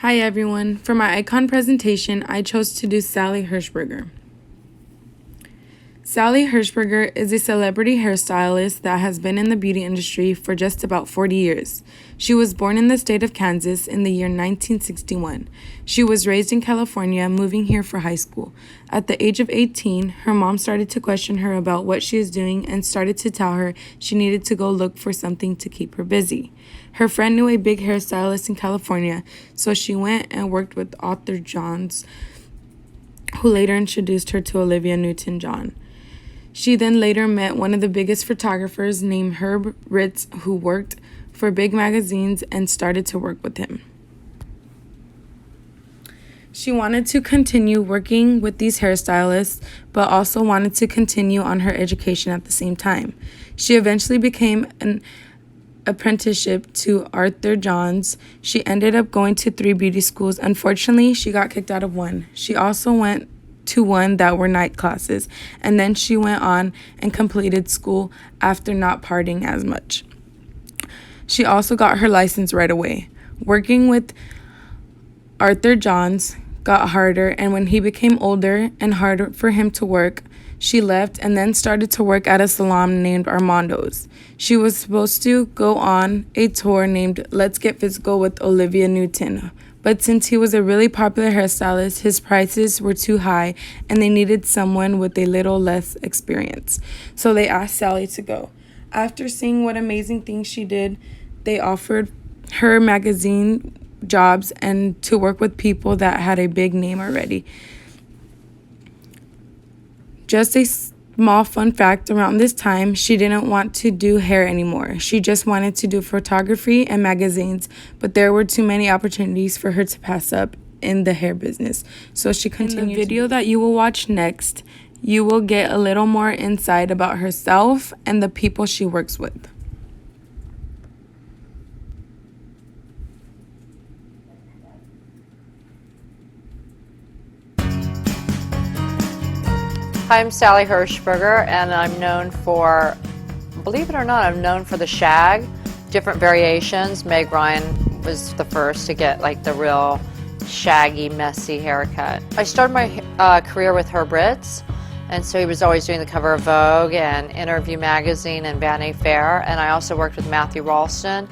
Hi everyone, for my icon presentation, I chose to do Sally Hershberger. Sally Hershberger is a celebrity hairstylist that has been in the beauty industry for just about 40 years. She was born in the state of Kansas in the year 1961. She was raised in California, moving here for high school. At the age of 18, her mom started to question her about what she is doing and started to tell her she needed to go look for something to keep her busy. Her friend knew a big hairstylist in California, so she went and worked with Arthur Johns, who later introduced her to Olivia Newton-John. She then later met one of the biggest photographers named Herb Ritz, who worked for big magazines, and started to work with him. She wanted to continue working with these hairstylists, but also wanted to continue on her education at the same time. She eventually became an apprenticeship to Arthur Johns. She ended up going to 3 beauty schools. Unfortunately, she got kicked out of one. She also went to one that were night classes, and then she went on and completed school after not partying as much. She also got her license right away. Working with Arthur Johns got harder, and when he became older and harder for him to work, she left and then started to work at a salon named Armando's. She was supposed to go on a tour named Let's Get Physical with Olivia Newton, but since he was a really popular hairstylist, his prices were too high and they needed someone with a little less experience. So they asked Sally to go. After seeing what amazing things she did, they offered her magazine jobs and to work with people that had a big name already. Just a small fun fact, around this time, she didn't want to do hair anymore. She just wanted to do photography and magazines, but there were too many opportunities for her to pass up in the hair business. So she continued. In the video that you will watch next, you will get a little more insight about herself and the people she works with. Hi, I'm Sally Hershberger, and I'm known for, believe it or not, I'm known for the shag, different variations. Meg Ryan was the first to get like the real shaggy, messy haircut. I started my career with Herb Ritz, and so he was always doing the cover of Vogue and Interview Magazine and Vanity Fair, and I also worked with Matthew Ralston,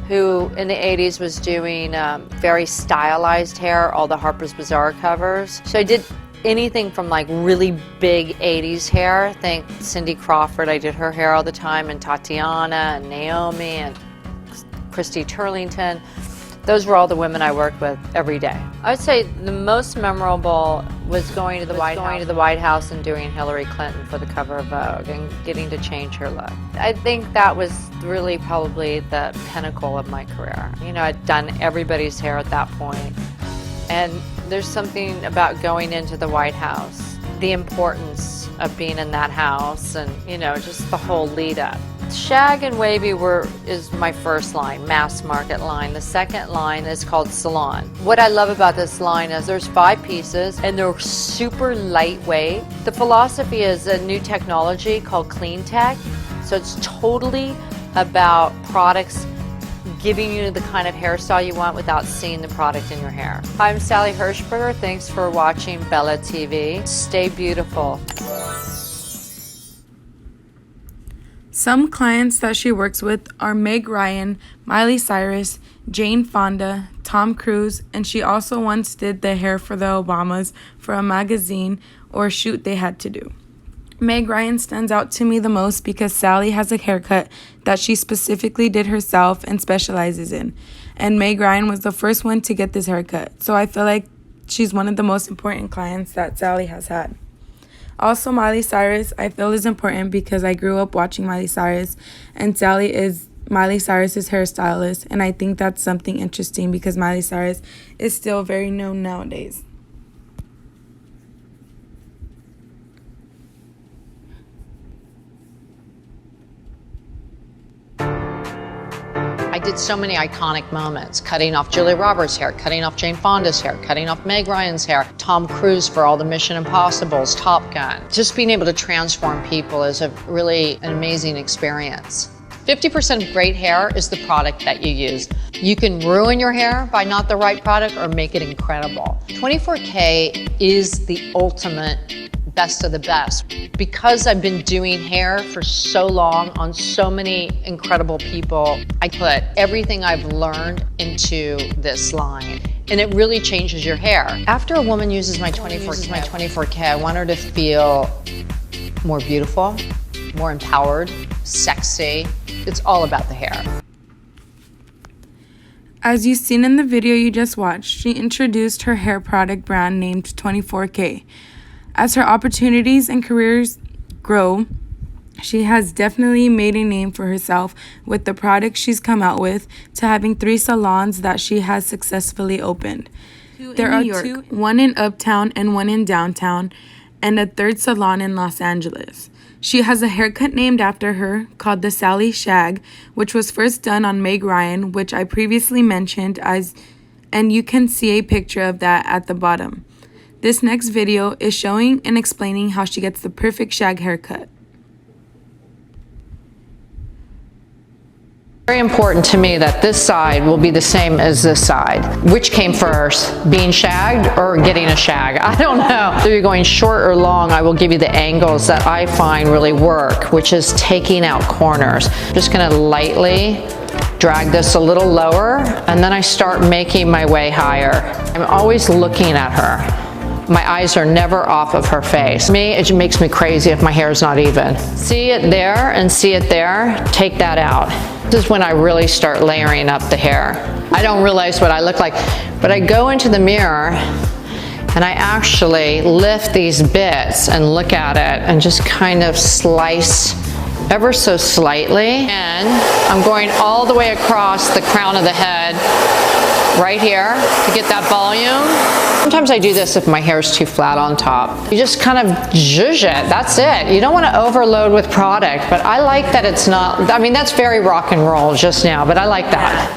who in the 80s was doing very stylized hair, all the Harper's Bazaar covers. So I did anything from like really big 80s hair. Think Cindy Crawford, I did her hair all the time, and Tatiana and Naomi and Christy Turlington. Those were all the women I worked with every day. I would say the most memorable was going to the White House and doing Hillary Clinton for the cover of Vogue and getting to change her look. I think that was really probably the pinnacle of my career. You know, I'd done everybody's hair at that point. And there's something about going into the White House, the importance of being in that house, and you know, just the whole lead up. Shag and wavy is my first line, mass market line. The second line is called salon. What I love about this line is there's 5 pieces and they're super lightweight. The philosophy is a new technology called clean tech. So it's totally about products giving you the kind of hairstyle you want without seeing the product in your hair. I'm Sally Hershberger. Thanks for watching Bella TV. Stay beautiful. Some clients that she works with are Meg Ryan, Miley Cyrus, Jane Fonda, Tom Cruise, and she also once did the hair for the Obamas for a magazine or shoot they had to do. Meg Ryan stands out to me the most because Sally has a haircut that she specifically did herself and specializes in. And Meg Ryan was the first one to get this haircut. So I feel like she's one of the most important clients that Sally has had. Also, Miley Cyrus I feel is important because I grew up watching Miley Cyrus, and Sally is Miley Cyrus's hairstylist, and I think that's something interesting because Miley Cyrus is still very known nowadays. I did so many iconic moments, cutting off Julia Roberts' hair, cutting off Jane Fonda's hair, cutting off Meg Ryan's hair, Tom Cruise for all the Mission Impossibles, Top Gun. Just being able to transform people is an amazing experience. 50% of great hair is the product that you use. You can ruin your hair by not the right product or make it incredible. 24K is the ultimate best of the best. Because I've been doing hair for so long on so many incredible people, I put everything I've learned into this line. And it really changes your hair. After a woman uses my 24K, I want her to feel more beautiful, more empowered, sexy. It's all about the hair. As you've seen in the video you just watched, she introduced her hair product brand named 24K. As her opportunities and careers grow, she has definitely made a name for herself with the products she's come out with, to having 3 salons that she has successfully opened. There are 2, one in Uptown and one in Downtown, and a 3rd salon in Los Angeles. She has a haircut named after her called the Sally Shag, which was first done on Meg Ryan, which I previously mentioned, and you can see a picture of that at the bottom. This next video is showing and explaining how she gets the perfect shag haircut. Very important to me that this side will be the same as this side. Which came first, being shagged or getting a shag? I don't know. Whether you're going short or long, I will give you the angles that I find really work, which is taking out corners. I'm just gonna lightly drag this a little lower, and then I start making my way higher. I'm always looking at her. My eyes are never off of her face. Me, it makes me crazy if my hair is not even. See it there and see it there, take that out. This is when I really start layering up the hair. I don't realize what I look like, but I go into the mirror and I actually lift these bits and look at it and just kind of slice ever so slightly. And I'm going all the way across the crown of the head right here to get that volume. Sometimes I do this if my hair is too flat on top. You just kind of zhuzh it, that's it. You don't want to overload with product, but I like that it's not, I mean, that's very rock and roll just now, but I like that.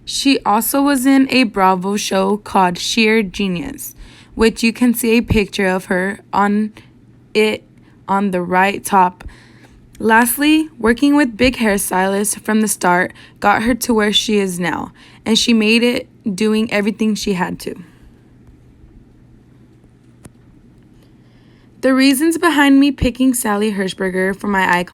She also was in a Bravo show called Sheer Genius, which you can see a picture of her on the right top. Lastly, working with big hairstylists from the start got her to where she is now, and she made it doing everything she had to. The reasons behind me picking Sally Hershberger for my icon